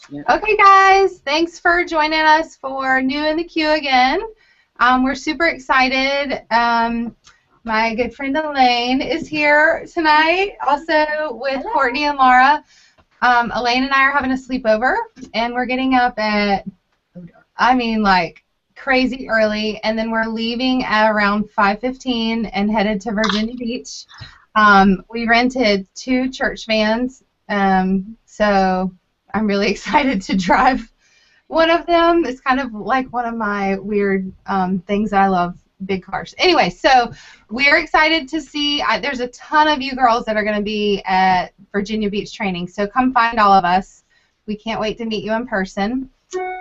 Yeah. Okay, guys, thanks for joining us for New in the Queue again. We're super excited. My good friend Elaine is here tonight, also with Hello. Courtney and Laura. Elaine and I are having a sleepover, and we're getting up at, like crazy early, and then we're leaving at around 5:15 and headed to Virginia Beach. We rented 2 church vans, so I'm really excited to drive one of them. It's kind of like one of my weird things that I love, big cars. Anyway, so we're excited to see. There's a ton of you girls that are going to be at Virginia Beach training, so come find all of us. We can't wait to meet you in person.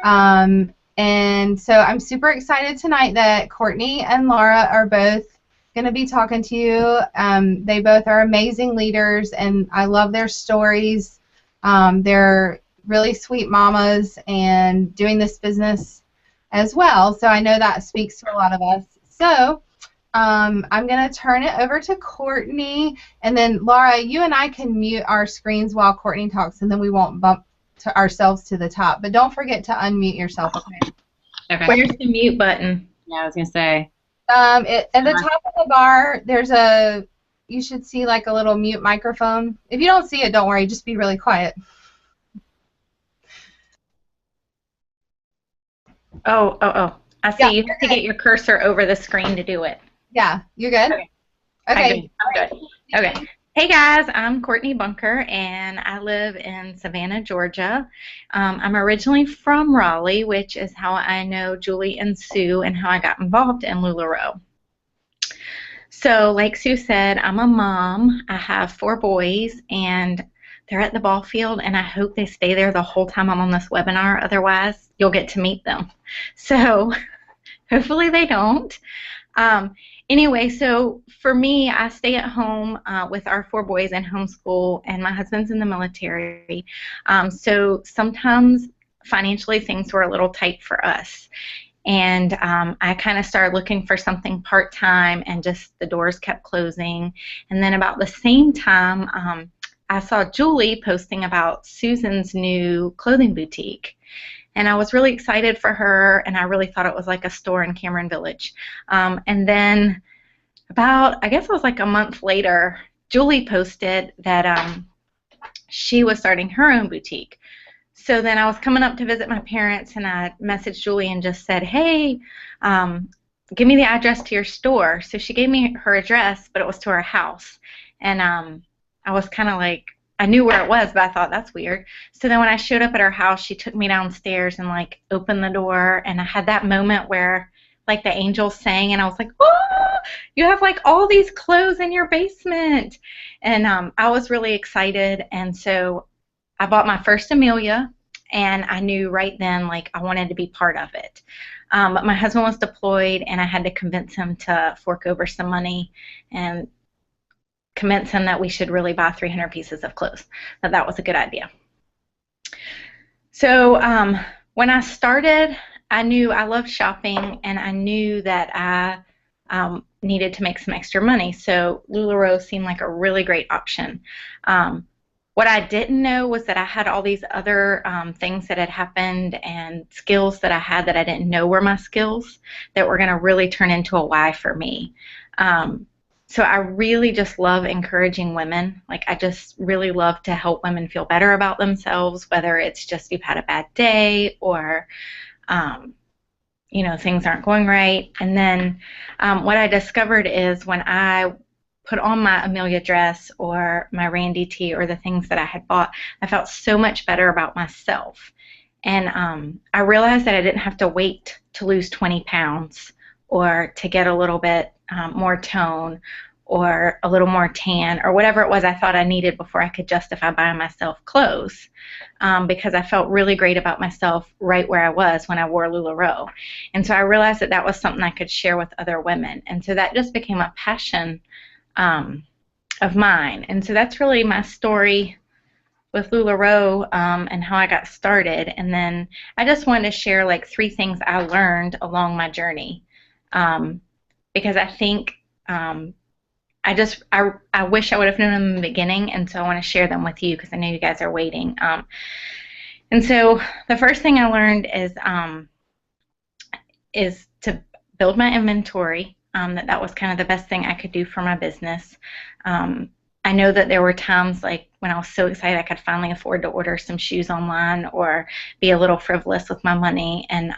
And so I'm super excited tonight that Courtney and Laura are both going to be talking to you. They both are amazing leaders, and I love their stories. They're really sweet mamas and doing this business as well. So I know that speaks to a lot of us. So I'm going to turn it over to Courtney. And then, Laura, you and I can mute our screens while Courtney talks, and then we won't bump to ourselves to the top. But don't forget to unmute yourself, okay? Okay. Where's the mute button? Yeah, I was gonna say. At the top of the bar, you should see like a little mute microphone. If you don't see it, don't worry. Just be really quiet. Oh. I see. Yeah, You have to get your cursor over the screen to do it. Yeah, you're good? Okay. Okay. I'm good. Okay. Hey guys, I'm Courtney Bunker, and I live in Savannah, Georgia. I'm originally from Raleigh, which is how I know Julie and Sue and how I got involved in LuLaRoe. So, like Sue said, I'm a mom. I have 4 boys, and they're at the ball field, and I hope they stay there the whole time I'm on this webinar. Otherwise, you'll get to meet them. So, hopefully they don't. Anyway, so for me, I stay at home with our 4 boys and homeschool, and my husband's in the military. So sometimes financially things were a little tight for us. And I kind of started looking for something part-time, and just the doors kept closing. And then about the same time, I saw Julie posting about Susan's new clothing boutique. And I was really excited for her, and I really thought it was like a store in Cameron Village. And then I guess it was like a month later, Julie posted that she was starting her own boutique. So then I was coming up to visit my parents, and I messaged Julie and just said, hey, give me the address to your store. So she gave me her address, but it was to her house. And I was kind of like, I knew where it was, but I thought that's weird. So then when I showed up at her house, she took me downstairs and like opened the door, and I had that moment where like the angels sang, and I was like, oh, you have like all these clothes in your basement. And I was really excited, and so I bought my first Amelia, and I knew right then like I wanted to be part of it. But my husband was deployed, and I had to convince him to fork over some money and convince him that we should really buy 300 pieces of clothes, that was a good idea. So when I started, I knew I loved shopping, and I knew that I needed to make some extra money. So LuLaRoe seemed like a really great option. What I didn't know was that I had all these other things that had happened, and skills that I had that I didn't know were my skills, that were going to really turn into a why for me. So I really just love encouraging women. Like, I just really love to help women feel better about themselves, whether it's just you've had a bad day, or you know, things aren't going right. And then what I discovered is when I put on my Amelia dress or my Randy tee or the things that I had bought, I felt so much better about myself. And I realized that I didn't have to wait to lose 20 pounds or to get a little bit more tone or a little more tan or whatever it was I thought I needed before I could justify buying myself clothes, because I felt really great about myself right where I was when I wore LuLaRoe. And so I realized that that was something I could share with other women. And so that just became a passion of mine. And so that's really my story with LuLaRoe, and how I got started. And then I just wanted to share like 3 things I learned along my journey, because I think I wish I would have known them in the beginning, and so I want to share them with you because I know you guys are waiting. And so the first thing I learned is to build my inventory. That was kind of the best thing I could do for my business. Um, I know that there were times like when I was so excited I could finally afford to order some shoes online or be a little frivolous with my money. And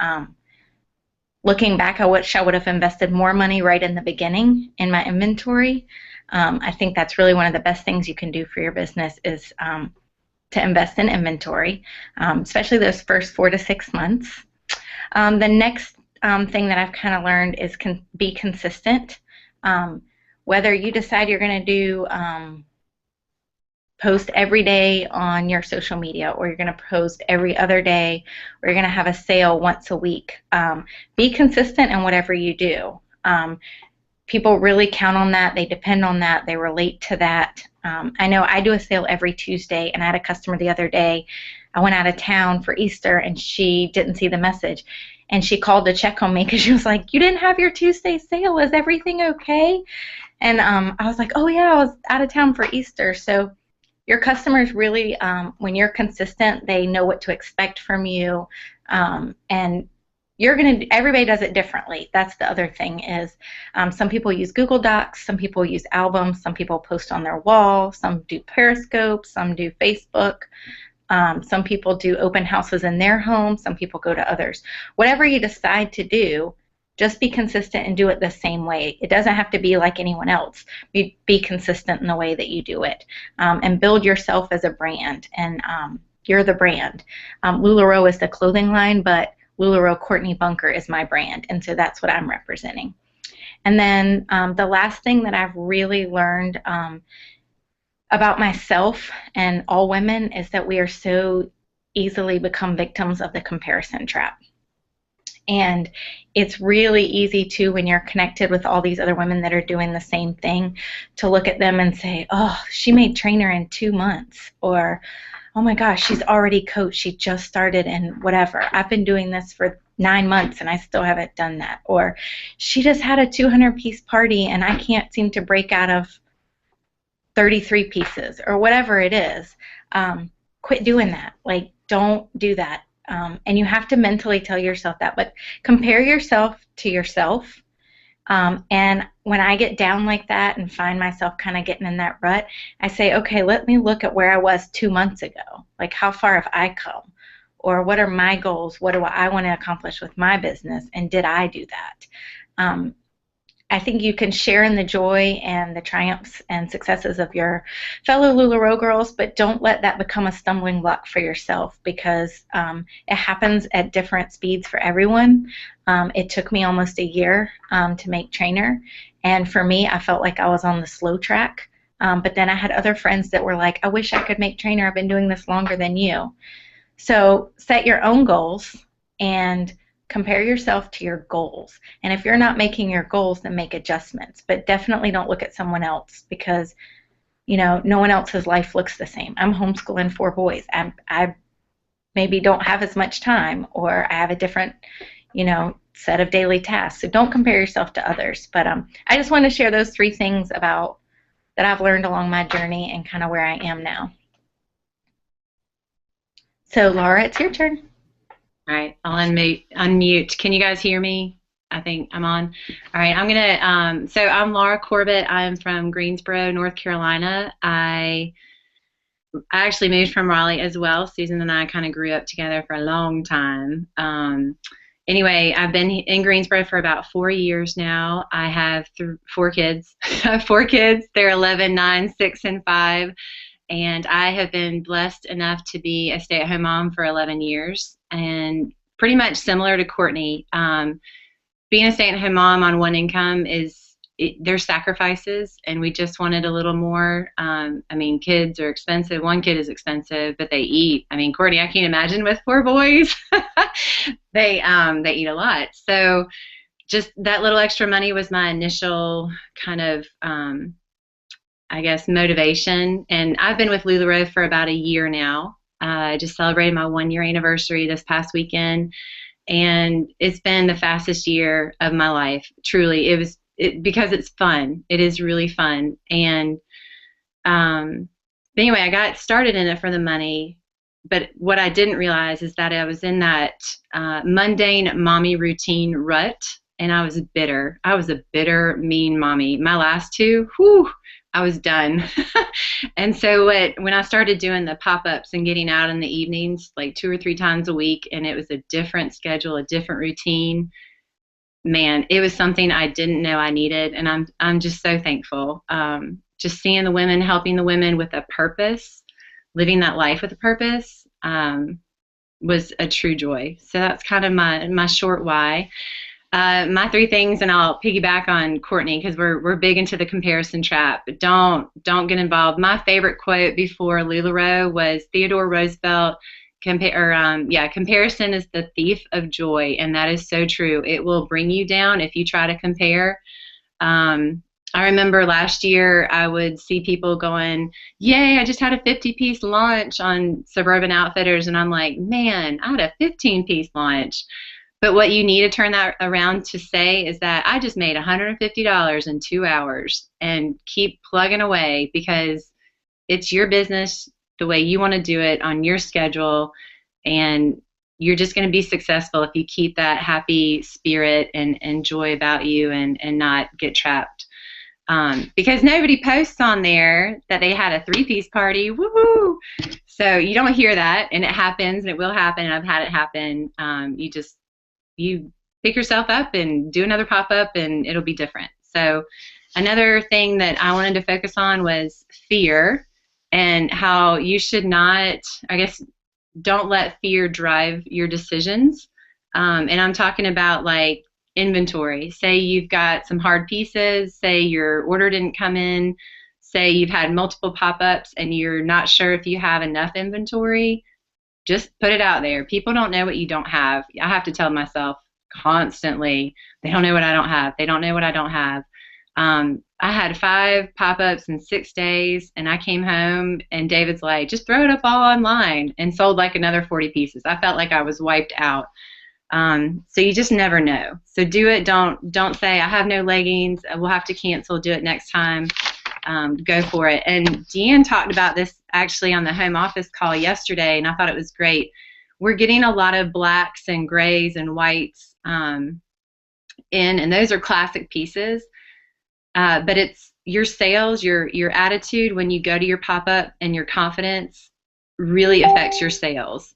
looking back, I wish I would have invested more money right in the beginning in my inventory. I think that's really one of the best things you can do for your business is to invest in inventory, especially those first 4 to 6 months. The next thing that I've kind of learned is be consistent. Um, Whether you decide you're going to do post every day on your social media, or you're going to post every other day, or you're going to have a sale once a week, be consistent in whatever you do. People really count on that. They depend on that. They relate to that. I know I do a sale every Tuesday, and I had a customer the other day. I went out of town for Easter, and she didn't see the message. And she called to check on me because she was like, "You didn't have your Tuesday sale. Is everything okay?" And I was like, "Oh, yeah, I was out of town for Easter." So your customers really, when you're consistent, they know what to expect from you. And everybody does it differently. That's the other thing is some people use Google Docs, some people use albums, some people post on their wall, some do Periscope, some do Facebook. Some people do open houses in their home, some people go to others. Whatever you decide to do, just be consistent and do it the same way. It doesn't have to be like anyone else. Be consistent in the way that you do it, and build yourself as a brand. And you're the brand. LuLaRoe is the clothing line, but LuLaRoe Courtney Bunker is my brand, and so that's what I'm representing. And then the last thing that I've really learned about myself and all women is that we are so easily become victims of the comparison trap. And it's really easy to, when you're connected with all these other women that are doing the same thing, to look at them and say, "Oh, she made trainer in 2 months," or, "Oh my gosh, she's already coached. She just started and whatever. I've been doing this for 9 months and I still haven't done that." Or, "She just had a 200-piece party and I can't seem to break out of 33 pieces," or whatever it is. Quit doing that. Like, don't do that. And you have to mentally tell yourself that. But compare yourself to yourself. And when I get down like that and find myself kind of getting in that rut, I say, okay, let me look at where I was 2 months ago. Like, how far have I come? Or what are my goals? What do I want to accomplish with my business? And did I do that? I think you can share in the joy and the triumphs and successes of your fellow LuLaRoe girls, but don't let that become a stumbling block for yourself, because it happens at different speeds for everyone. It took me almost a year to make trainer, and for me, I felt like I was on the slow track. But then I had other friends that were like, "I wish I could make trainer. I've been doing this longer than you." So set your own goals and compare yourself to your goals. And if you're not making your goals, then make adjustments. But definitely don't look at someone else, because no one else's life looks the same. I'm homeschooling 4 boys. I maybe don't have as much time, or I have a different set of daily tasks. So don't compare yourself to others. But I just want to share those 3 things about that I've learned along my journey and kind of where I am now. So Laura, it's your turn. All right, I'll unmute. Can you guys hear me? I think I'm on. All right, I'm gonna. So I'm Laura Corbett. I'm from Greensboro, North Carolina. I actually moved from Raleigh as well. Susan and I kind of grew up together for a long time. Anyway, I've been in Greensboro for about 4 years now. I have 4 kids. I have 4 kids. They're 11, 9, 6, and 5. And I have been blessed enough to be a stay-at-home mom for 11 years, and pretty much similar to Courtney. Being a stay-at-home mom on one income there's sacrifices, and we just wanted a little more. I mean, kids are expensive. One kid is expensive, but they eat. I mean, Courtney, I can't imagine with 4 boys. They eat a lot. So just that little extra money was my initial kind of I guess, motivation. And I've been with LuLaRoe for about a year now. I just celebrated my 1-year anniversary this past weekend, and it's been the fastest year of my life. Truly, because it's fun. It is really fun. And but anyway, I got started in it for the money, but what I didn't realize is that I was in that mundane mommy routine rut, and I was bitter. I was a bitter, mean mommy. My last two, whew, I was done. And so when I started doing the pop-ups and getting out in the evenings, like 2 or 3 times a week, and it was a different schedule, a different routine, man, it was something I didn't know I needed, and I'm just so thankful. Just seeing the women, helping the women with a purpose, living that life with a purpose, was a true joy. So that's kind of my short why. My three things, and I'll piggyback on Courtney because we're big into the comparison trap. But don't get involved. My favorite quote before LuLaRoe was Theodore Roosevelt. Comparison is the thief of joy, and that is so true. It will bring you down if you try to compare. I remember last year I would see people going, "Yay, I just had a 50-piece launch on Suburban Outfitters," and I'm like, "Man, I had a 15-piece launch." But what you need to turn that around to say is that I just made $150 in 2 hours, and keep plugging away because it's your business the way you want to do it on your schedule, and you're just going to be successful if you keep that happy spirit and joy about you, and not get trapped. Because nobody posts on there that they had a 3-piece party, woohoo! So you don't hear that, and it happens, and it will happen, and I've had it happen. You pick yourself up and do another pop-up, and it'll be different. So another thing that I wanted to focus on was fear, and how you should not, I guess, don't let fear drive your decisions. And I'm talking about like inventory. Say you've got some hard pieces, say your order didn't come in, say you've had multiple pop-ups and you're not sure if you have enough inventory. Just put it out there. People don't know what you don't have. I have to tell myself constantly, they don't know what I don't have. They don't know what I don't have. I had 5 pop-ups in 6 days, and I came home, and David's like, just throw it up all online, and sold like another 40 pieces. I felt like I was wiped out. So you just never know. So do it. Don't say, I have no leggings, we'll have to cancel, do it next time. Go for it. And Deanne talked about this actually on the home office call yesterday, and I thought it was great. We're getting a lot of blacks and grays and whites in, and those are classic pieces. But it's your sales, your attitude when you go to your pop-up, and your confidence really affects your sales.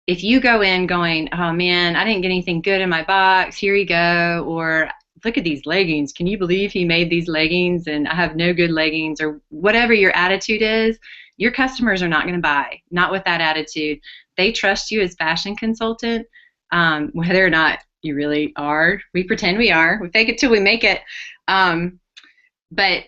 If you go in going, oh man, I didn't get anything good in my box, here you go, or look at these leggings, can you believe he made these leggings and I have no good leggings, or whatever your attitude is, your customers are not going to buy, not with that attitude. They trust you as fashion consultant, whether or not you really are. We pretend we are. We fake it till we make it. But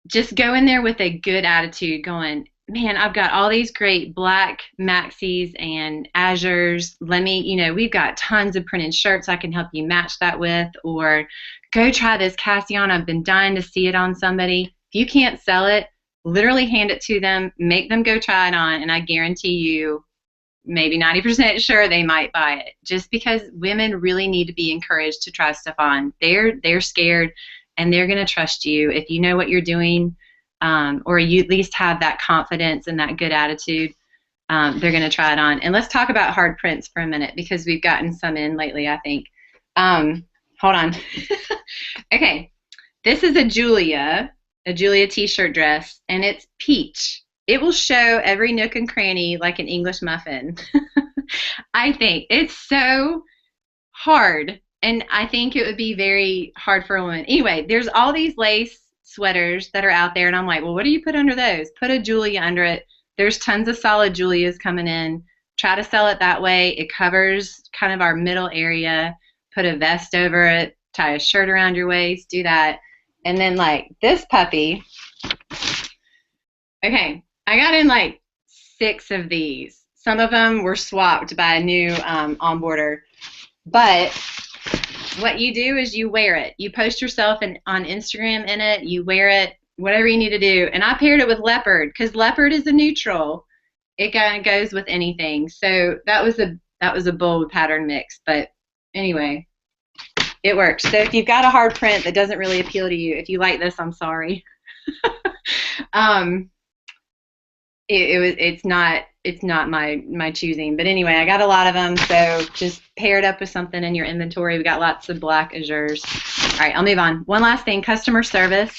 just go in there with a good attitude going, man, I've got all these great black maxis and azures. We've got tons of printed shirts I can help you match that with, or go try this Cassie on. I've been dying to see it on somebody. If you can't sell it, literally hand it to them, make them go try it on, and I guarantee you, maybe 90% sure they might buy it. Just because women really need to be encouraged to try stuff on. They're scared, and they're going to trust you if you know what you're doing. Or you at least have that confidence and that good attitude, they're going to try it on. And let's talk about hard prints for a minute, because we've gotten some in lately, I think. Hold on. Okay, this is a Julia t-shirt dress, and it's peach. It will show every nook and cranny like an English muffin. I think it's so hard, and I think it would be very hard for a woman. Anyway, there's all these lace sweaters that are out there, and I'm like, well, what do you put under those? Put a Julia under it. There's tons of solid Julias coming in. Try to sell it that way. It covers kind of our middle area. Put a vest over it, tie a shirt around your waist, do that. And then like this puppy, okay, I got in like 6 of these. Some of them were swapped by a new onboarder, but what you do is you wear it. You post yourself on Instagram in it. You wear it, whatever you need to do. And I paired it with leopard, because leopard is a neutral. It kind of goes with anything. So that was a bold pattern mix. But anyway, it works. So if you've got a hard print that doesn't really appeal to you, if you like this, I'm sorry. It's it's not my choosing. But anyway, I got a lot of them, so just pair it up with something in your inventory. We got lots of black azures. All right, I'll move on. One last thing, customer service.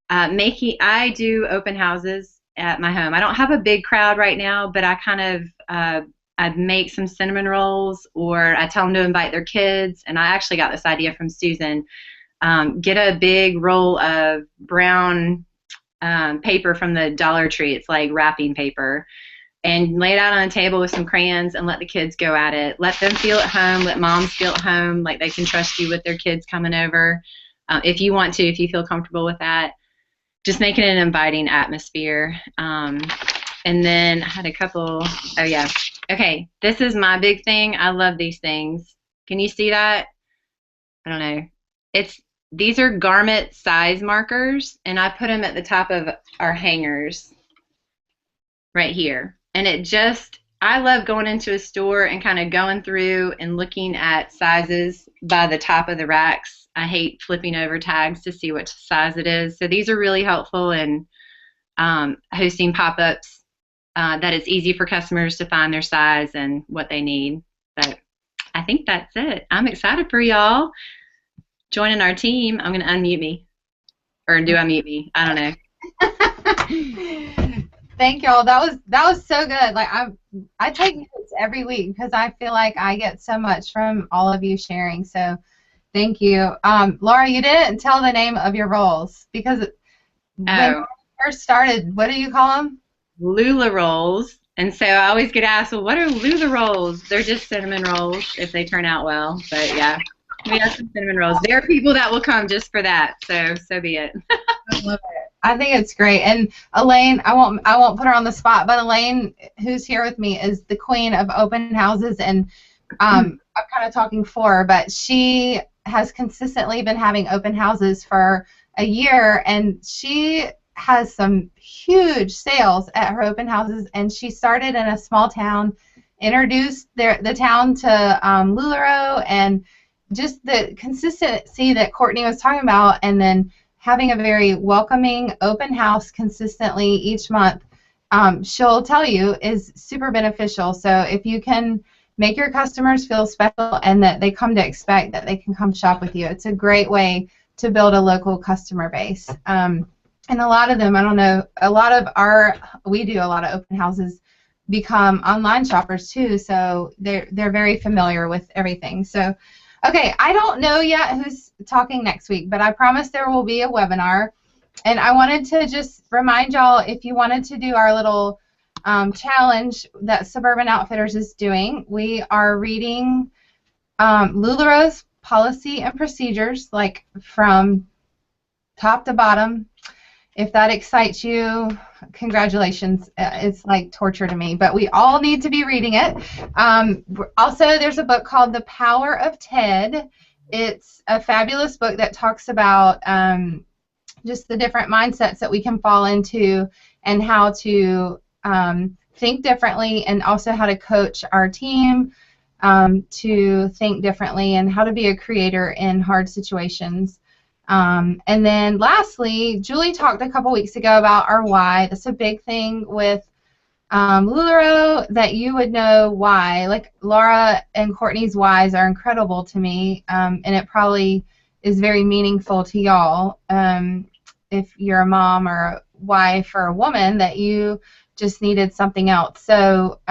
I do open houses at my home. I don't have a big crowd right now, but I kind of I make some cinnamon rolls, or I tell them to invite their kids. And I actually got this idea from Susan. Get a big roll of brown paper from the Dollar Tree. It's like wrapping paper, and lay it out on a table with some crayons and let the kids go at it. Let them feel at home. Let moms feel at home, like they can trust you with their kids coming over. If you want to, if you feel comfortable with that, just making it an inviting atmosphere. And then I had a couple, oh yeah. Okay, this is my big thing. I love these things. Can you see that? I don't know. These are garment size markers, and I put them at the top of our hangers right here. And I love going into a store and kind of going through and looking at sizes by the top of the racks. I hate flipping over tags to see which size it is. So these are really helpful in hosting pop-ups that it's easy for customers to find their size and what they need. But I think that's it. I'm excited for y'all joining our team. I'm going to unmute me. Or do I mute me? I don't know. Thank y'all. That was so good. Like I take notes every week because I feel like I get so much from all of you sharing. So thank you. Laura, you didn't tell the name of your rolls because when you first started, what do you call them? Lula rolls. And so I always get asked, well, what are Lula rolls? They're just cinnamon rolls if they turn out well. But yeah, we have some cinnamon rolls. There are people that will come just for that. So be it. I love it. I think it's great. And Elaine, I won't put her on the spot, but Elaine, who's here with me, is the queen of open houses, and I'm kind of talking for her, but she has consistently been having open houses for a year, and she has some huge sales at her open houses. And she started in a small town, introduced the town to LuLaRoe, and just the consistency that Courtney was talking about, and then having a very welcoming open house consistently each month, she'll tell you is super beneficial. So if you can make your customers feel special and that they come to expect that they can come shop with you, it's a great way to build a local customer base. And a lot of them, I don't know, we do a lot of open houses become online shoppers too, so they're very familiar with everything. So okay, I don't know yet who's talking next week, but I promise there will be a webinar. And I wanted to just remind y'all, if you wanted to do our little challenge that Suburban Outfitters is doing, we are reading LuLaRoe's policy and procedures, like from top to bottom. If that excites you, congratulations. It's like torture to me, but we all need to be reading it. Also, there's a book called The Power of Ted. It's a fabulous book that talks about just the different mindsets that we can fall into and how to think differently, and also how to coach our team to think differently and how to be a creator in hard situations. And then lastly, Julie talked a couple weeks ago about our why. That's a big thing with LuLaRoe, that you would know why. Like Laura and Courtney's whys are incredible to me, and it probably is very meaningful to y'all if you're a mom or a wife or a woman that you just needed something else. So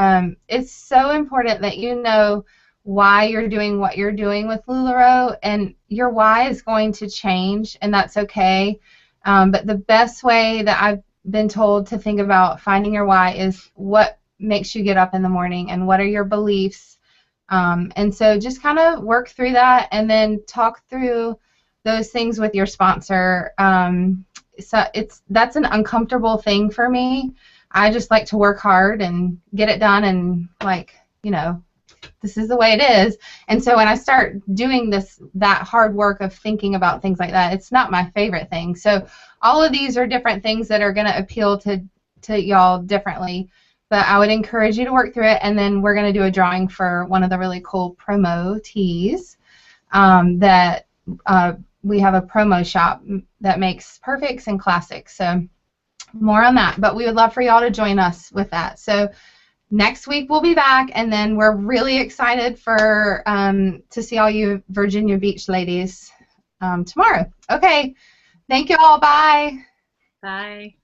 it's so important that you know why you're doing what you're doing with LuLaRoe, and your why is going to change, and that's okay. But the best way that I've been told to think about finding your why is what makes you get up in the morning and what are your beliefs. And so just kind of work through that and then talk through those things with your sponsor. So that's an uncomfortable thing for me. I just like to work hard and get it done, and this is the way it is. And so when I start doing that hard work of thinking about things like that, it's not my favorite thing. So all of these are different things that are going to appeal to y'all differently. But I would encourage you to work through it, and then we're going to do a drawing for one of the really cool promo tees that we have a promo shop that makes perfects and classics. So more on that. But we would love for y'all to join us with that. So next week we'll be back, and then we're really excited for to see all you Virginia Beach ladies tomorrow. Okay, thank you all. Bye. Bye.